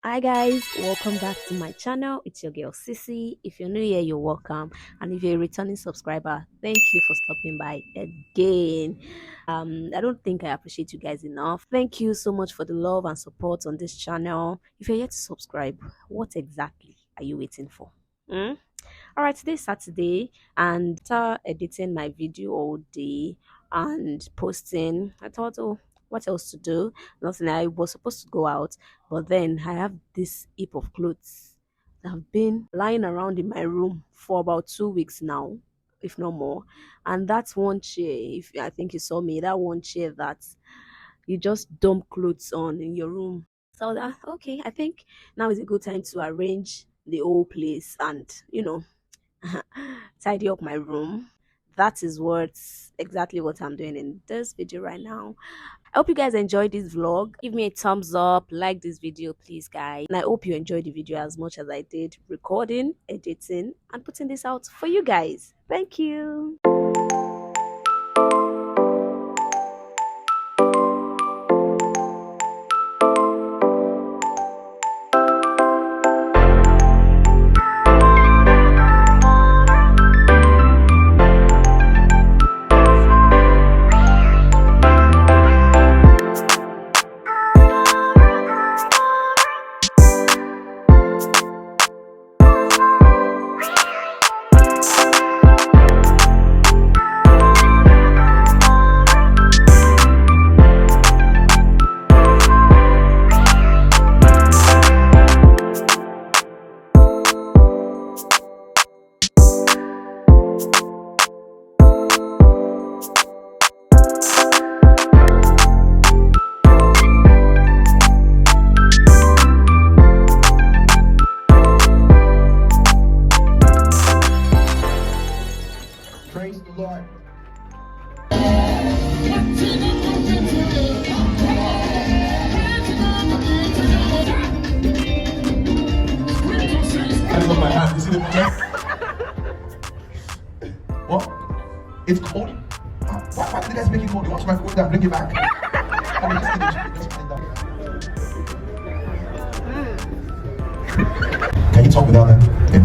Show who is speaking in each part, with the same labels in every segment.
Speaker 1: Hi guys, welcome back to my channel. It's your girl Ceci. If you're new here, you're welcome, and if you're a returning subscriber, thank you for stopping by again. I don't think I appreciate you guys enough. Thank you so much for the love and support on this channel. If you're yet to subscribe, what exactly are you waiting for? Hmm? All right, today's Saturday, and after editing my video all day and posting, I thought, oh, what else to do? Nothing. I was supposed to go out, but then I have this heap of clothes that have been lying around in my room for about 2 weeks now, if not more. And that's one chair. If I think you saw me, that one chair that you just dump clothes on in your room. So that okay, I think now is a good time to arrange the whole place and tidy up my room. That is what's exactly what I'm doing in this video right now. I hope you guys enjoyed this vlog. Give me a thumbs up, like this video please guys, and I hope you enjoyed the video as much as I did recording, editing and putting this out for you guys. Thank you.
Speaker 2: Praise the Lord. I love my hand. You see the picture? What? It's cold? Why did you guys make it cold? You want to microwave that? Bring it back. Okay, just eat it. Just put it down. Can you talk without that? Okay.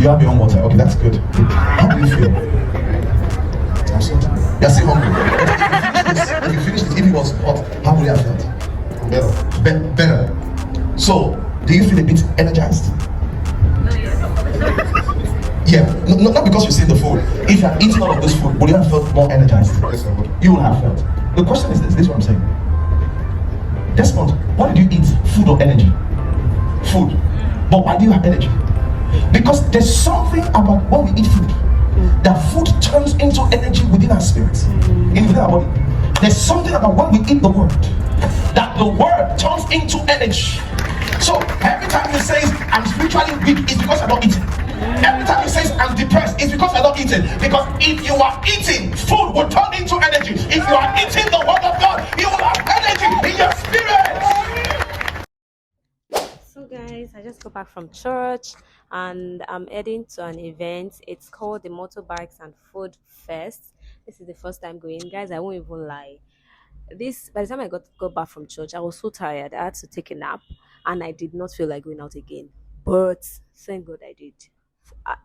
Speaker 2: You have your own water. Okay, that's good. How do you feel? I'm so tired. You're still hungry. If you finish this, if it was hot, how would you have felt? Better. Better. So, do you feel a bit energized? Yeah, not because you see the food. If you had eaten all of this food, would you have felt more energized? Yes, I would. You would have felt. The question is this is what I'm saying. Desmond, what did you eat? Food or energy? Food. But why do you have energy? Because there's something about when we eat food, that food turns into energy within our spirits, within our body. There's something about when we eat the word, that the word turns into energy. So every time he says I'm spiritually weak, it's because I'm not eating. Every time he says I'm depressed, it's because I'm not eating. Because if you are eating, food will turn into energy. If you are eating the word of God, you will have energy in your spirit.
Speaker 1: So guys, I just got back from church and I'm heading to an event. It's called the Motorbikes and Food Fest. This is the first time going. Guys, I won't even lie. This by the time I got back from church, I was so tired. I had to take a nap and I did not feel like going out again. But thank God I did.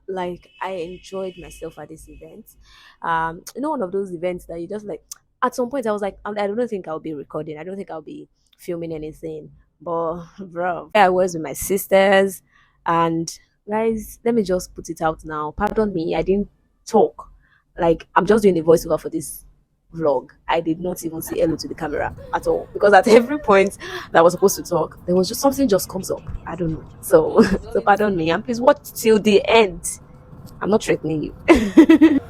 Speaker 1: Like I enjoyed myself at this event. One of those events that you just like at some point I was like, I don't think I'll be recording. I don't think I'll be filming anything. But bro, I was with my sisters, and guys, let me just put it out now. Pardon me, I didn't talk. Like I'm just doing a voiceover for this vlog. I did not even say hello to the camera at all because at every point that I was supposed to talk, there was just something just comes up. I don't know. So, so pardon me, and please watch till the end. I'm not threatening you.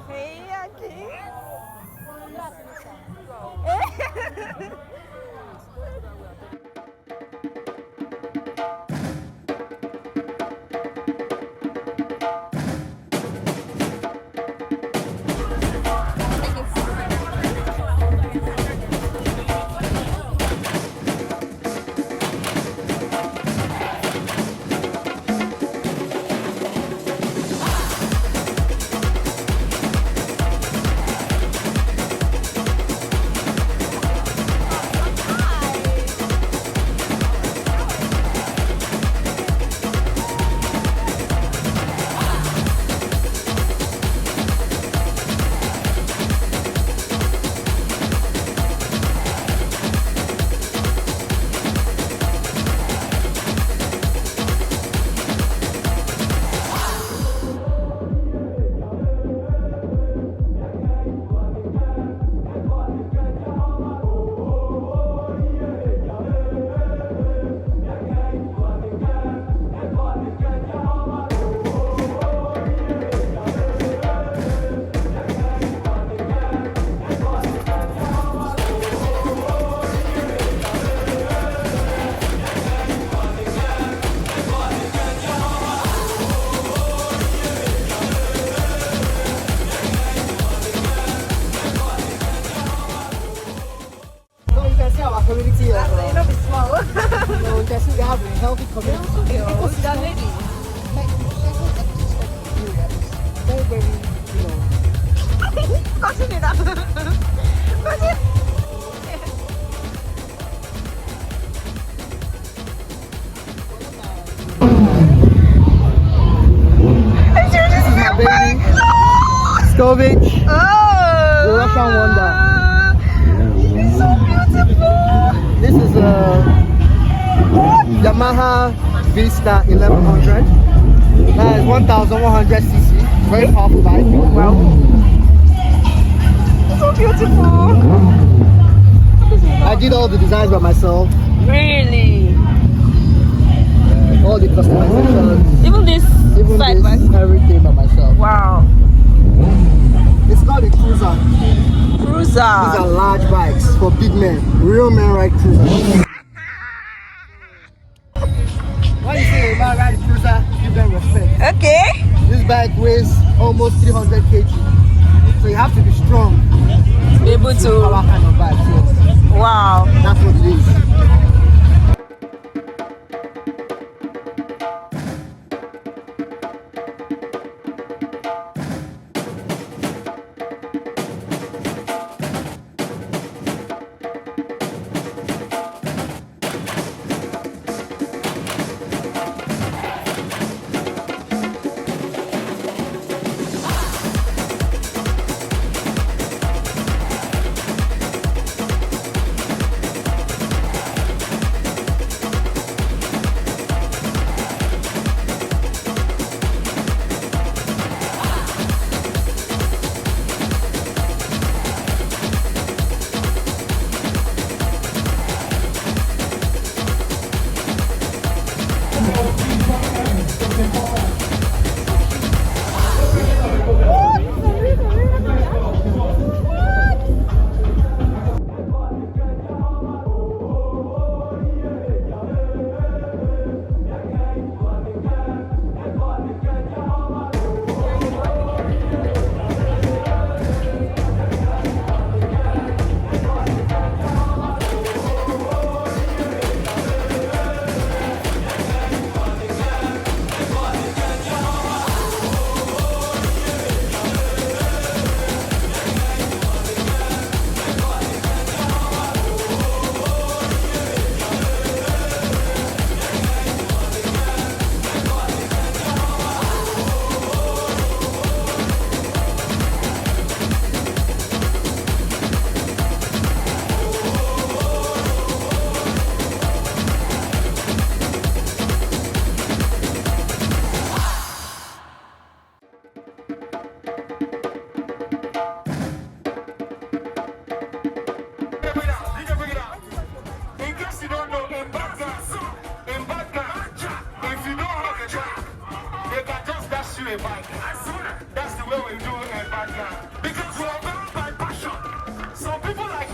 Speaker 3: have a healthy community.
Speaker 1: Girls,
Speaker 3: Ecosystem,
Speaker 1: that lady.
Speaker 3: like the cycle ecosystem of the area is very, very,
Speaker 1: Continue now. Continue.
Speaker 3: This is my baby, Stovich, the Russian wonder.
Speaker 1: He's so beautiful.
Speaker 3: This is a Yamaha Vista 1100. That is 1100 cc. Very powerful bike.
Speaker 1: Wow. So beautiful.
Speaker 3: I did all the designs by myself,
Speaker 1: Really?
Speaker 3: all the customization,
Speaker 1: Even this
Speaker 3: even
Speaker 1: side
Speaker 3: this,
Speaker 1: back.
Speaker 3: everything by myself.
Speaker 1: Wow.
Speaker 3: It's called a cruiser. These
Speaker 1: Cruiser.
Speaker 3: are large bikes for big men. Real men ride cruisers. When you say a man ride a cruiser, give them respect.
Speaker 1: Okay.
Speaker 3: This bike weighs almost 300 kg. So you have to be strong.
Speaker 1: Be able
Speaker 3: Power
Speaker 1: to.
Speaker 3: kind of bike. So
Speaker 1: Wow.
Speaker 3: that's what it is.
Speaker 2: a bike. That's the way we do a bike now. Because we are bound by passion. So people like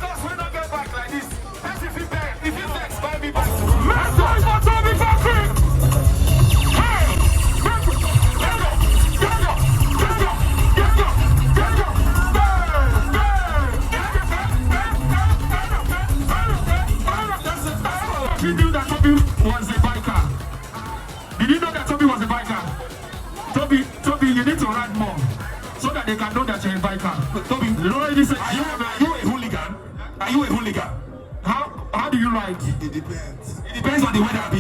Speaker 2: us, we don't get back like this. That's if you beg, if you vex, buy me back. Master, motorbike factory. Hey, you knew that Toby was a biker. Did you know that Toby was a biker? Toby, you need to ride more so that they can know that you're a biker. Toby, you know what he said? Are you a hooligan? Are you a hooligan? How do you ride? It depends. It depends on the weather, B.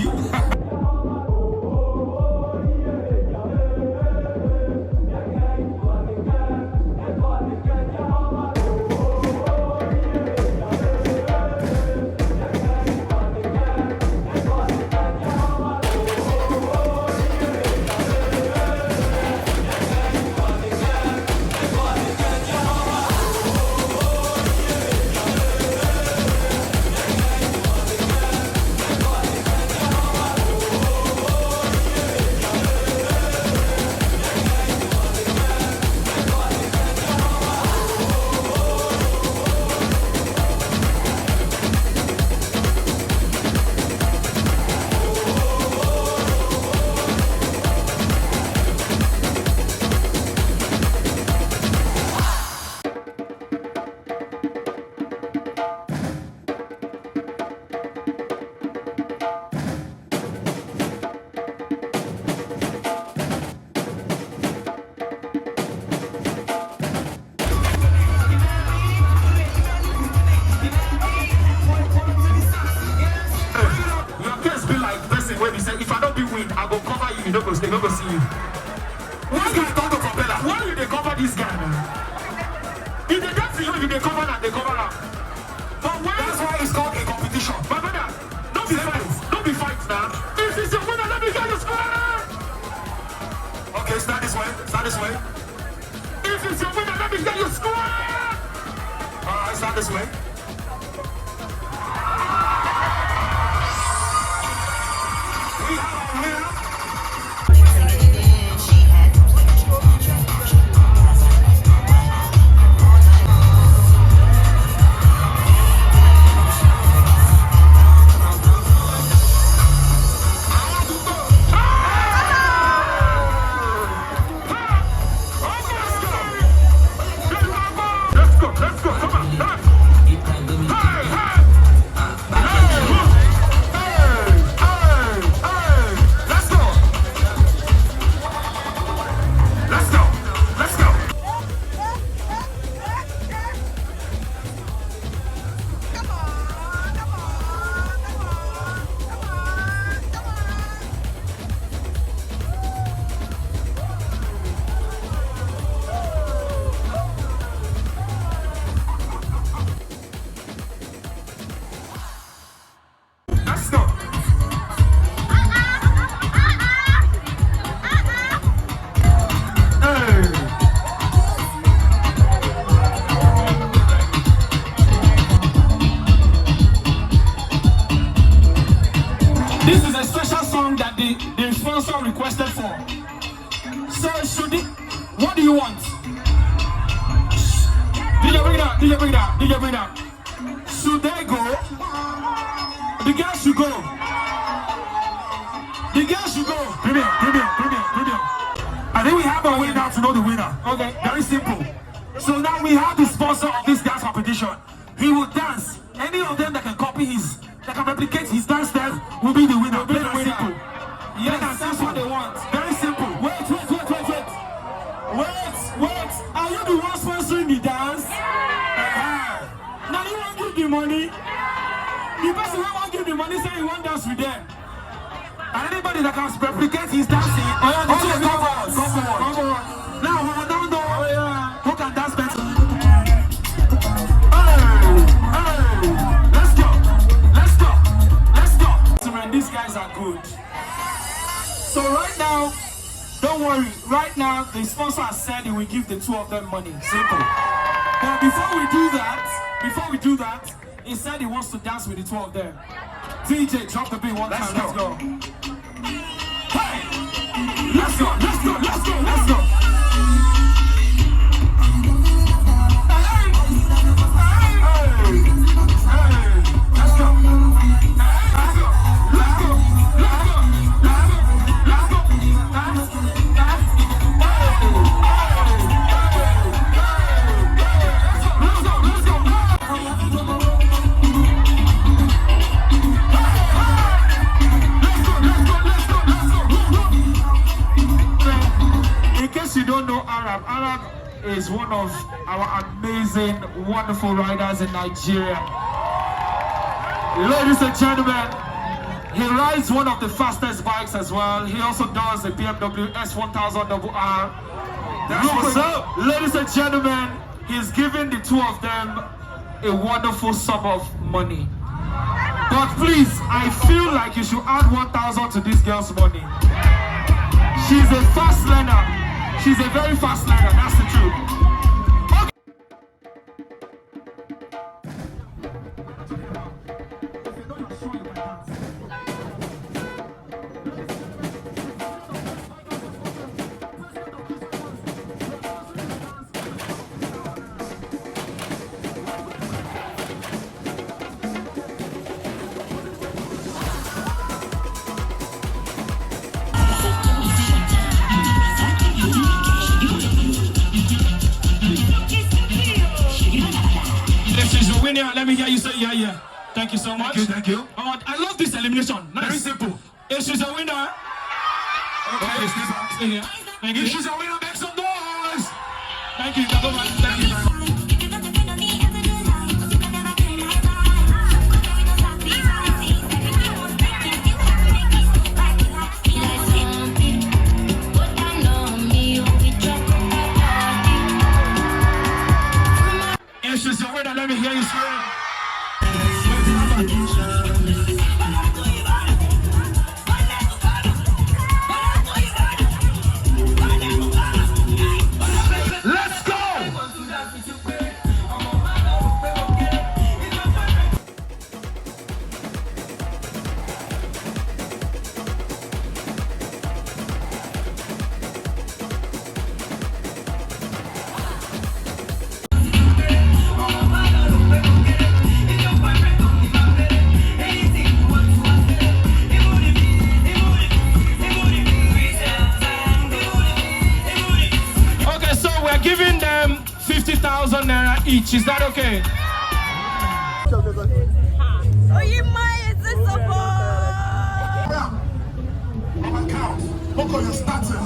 Speaker 2: you don't go stay, don't go see you. Why guy don't go propeller? Why you they cover this guy now? If they dance you they cover that, they cover that. But why? That's why it's called a competition. But brother, don't be fights. Don't be fights now. If it's your winner, let me get you square. Okay, stand this way. Stand this way. If it's your winner, let me get you square. Alright, stand this way. We have a winner. This is a special song that the sponsor requested for. So should it, what do you want? DJ bring it up, DJ bring it up, DJ bring it up. Should they go? The girls should go. The girls should go. Brilliant, brilliant, brilliant, brilliant. I think we have a way now to know the winner. Okay, very simple. So now we have the sponsor of this dance competition. He will dance. Any of them that can copy his, that can replicate his dance style will be the winner. Very simple. Yes, that's what they want. Very simple. Wait. Are you the one sponsoring the dance? Now you won't give the money. The person who won't give the money say he won't dance with them. And anybody that can replicate his dancing, come forward. Now we don't know who can dance better. These guys are good. So right now, don't worry. Right now, the sponsor has said he will give the two of them money. Simple. But before we do that, he said he wants to dance with the two of them. DJ, drop the beat one time. Let's go. Hey! Let's go. Arab is one of our amazing, wonderful riders in Nigeria. Ladies and gentlemen, he rides one of the fastest bikes as well. He also does a BMW S1000RR. That's what's up. Ladies and gentlemen, he's giving the two of them a wonderful sum of money. But please, I feel like you should add 1,000 to this girl's money. She's a fast learner. She's a very fast learner, that's the truth. Let me hear you say yeah. Thank you so much. Thank you. I love this elimination. Nice. Very simple. If she's a winner, okay, stay here. Thank you. If she's a winner, make some noise. Thank you. Thank you very much. let me hear you scream. Let's go! Okay, so we're giving them 50,000 naira each. Is that okay?
Speaker 4: Oh, you might support.
Speaker 2: On my count. Look how you're starting.